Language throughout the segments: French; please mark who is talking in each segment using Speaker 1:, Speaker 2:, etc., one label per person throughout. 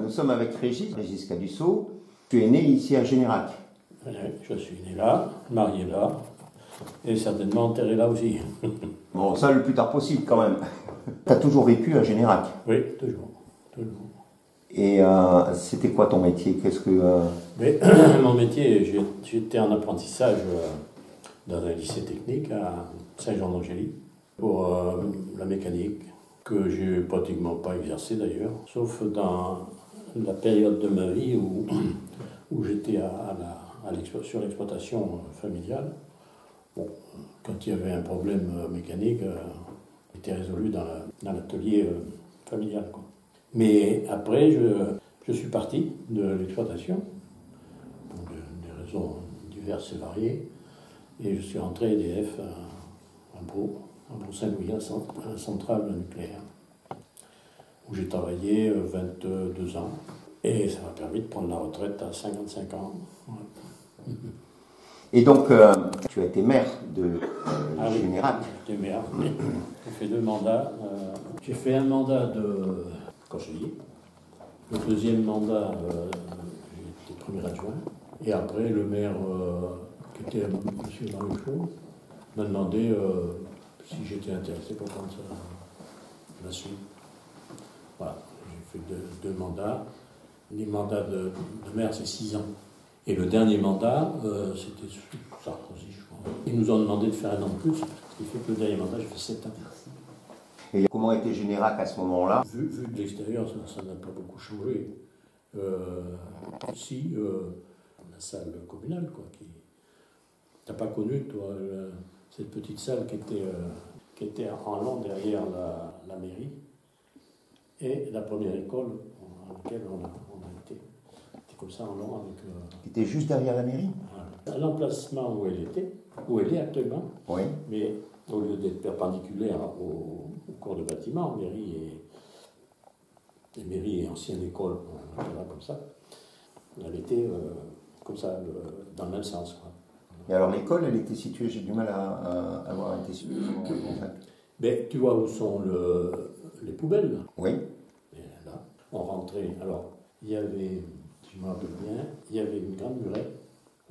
Speaker 1: Nous sommes avec Régis Caduceau. Tu es né ici à Générac.
Speaker 2: Je suis né là, marié là, et certainement enterré là aussi.
Speaker 1: Bon, ça le plus tard possible quand même. Tu as toujours vécu à Générac?
Speaker 2: Oui, toujours.
Speaker 1: Et c'était quoi ton métier? Qu'est-ce que...
Speaker 2: Mais, mon métier, j'étais en apprentissage dans un lycée technique à Saint-Jean-d'Angély pour la mécanique, que j'ai pratiquement pas exercé d'ailleurs, sauf dans la période de ma vie où j'étais sur l'exploitation familiale. Bon, quand il y avait un problème mécanique, il était résolu dans l'atelier familial, quoi. Mais après, je suis parti de l'exploitation, pour des raisons diverses et variées, et je suis rentré à EDF à Bourg-Saint-Louis, à la centrale nucléaire, où j'ai travaillé 22 ans, et ça m'a permis de prendre la retraite à 55 ans. Ouais.
Speaker 1: Et donc, tu as été maire de Générac.
Speaker 2: Oui, j'étais maire. J'ai fait 2 mandats. J'ai fait un mandat de conseiller. Le deuxième mandat, j'étais premier adjoint. Et après, le maire, qui était M. Maruchot, m'a demandé si j'étais intéressé pour prendre la suite. Voilà, j'ai fait 2 mandats. Les mandats de maire, c'est 6 ans. Et le dernier mandat, c'était Sarkozy, je crois. Ils nous ont demandé de faire un an de plus, ce qui fait que le dernier mandat, j'ai fait 7 ans.
Speaker 1: Et comment était Générac à ce moment-là?
Speaker 2: Vu de l'extérieur, ça n'a pas beaucoup changé. Ici, la salle communale, quoi. T'as pas connu, toi, cette petite salle qui était en long derrière la mairie, et la première école à laquelle on a été. C'était comme ça en long avec...
Speaker 1: Qui était juste derrière la mairie?
Speaker 2: À l'emplacement où elle est actuellement,
Speaker 1: oui.
Speaker 2: Mais au lieu d'être perpendiculaire au corps de bâtiment, mairie et ancienne école, on appellera comme ça, elle était comme ça, dans le même sens, quoi.
Speaker 1: Et alors l'école, elle était située, j'ai du mal à avoir été située.
Speaker 2: Mais tu vois où sont les poubelles, là?
Speaker 1: Oui.
Speaker 2: Et là, on rentrait. Alors, il y avait, si je me rappelle bien, il y avait une grande muraille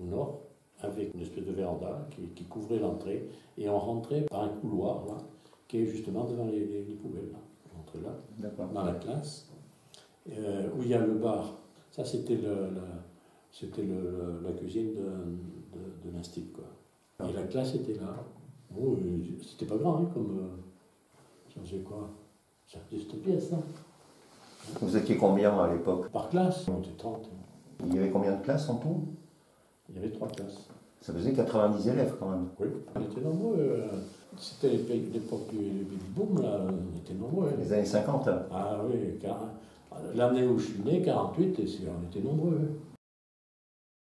Speaker 2: au nord, avec une espèce de véranda qui couvrait l'entrée, et on rentrait par un couloir, là, qui est justement devant les poubelles, là. On rentrait là, dans la classe, où il y a le bar. Ça, c'était la cuisine de l'institut, quoi. Et la classe était là. Bon, c'était pas grand, hein, comme... ça faisait quoi? Ça faisait cette pièce, là.
Speaker 1: Vous étiez combien à l'époque?
Speaker 2: Par classe, on était 30.
Speaker 1: Il y avait combien de classes en tout?
Speaker 2: Il y avait 3 classes.
Speaker 1: Ça faisait 90 élèves quand même.
Speaker 2: Oui, on était nombreux. C'était l'époque du baby boom, là, on était nombreux.
Speaker 1: Les années 50.
Speaker 2: Ah oui, l'année où je suis né, 48, et on était nombreux.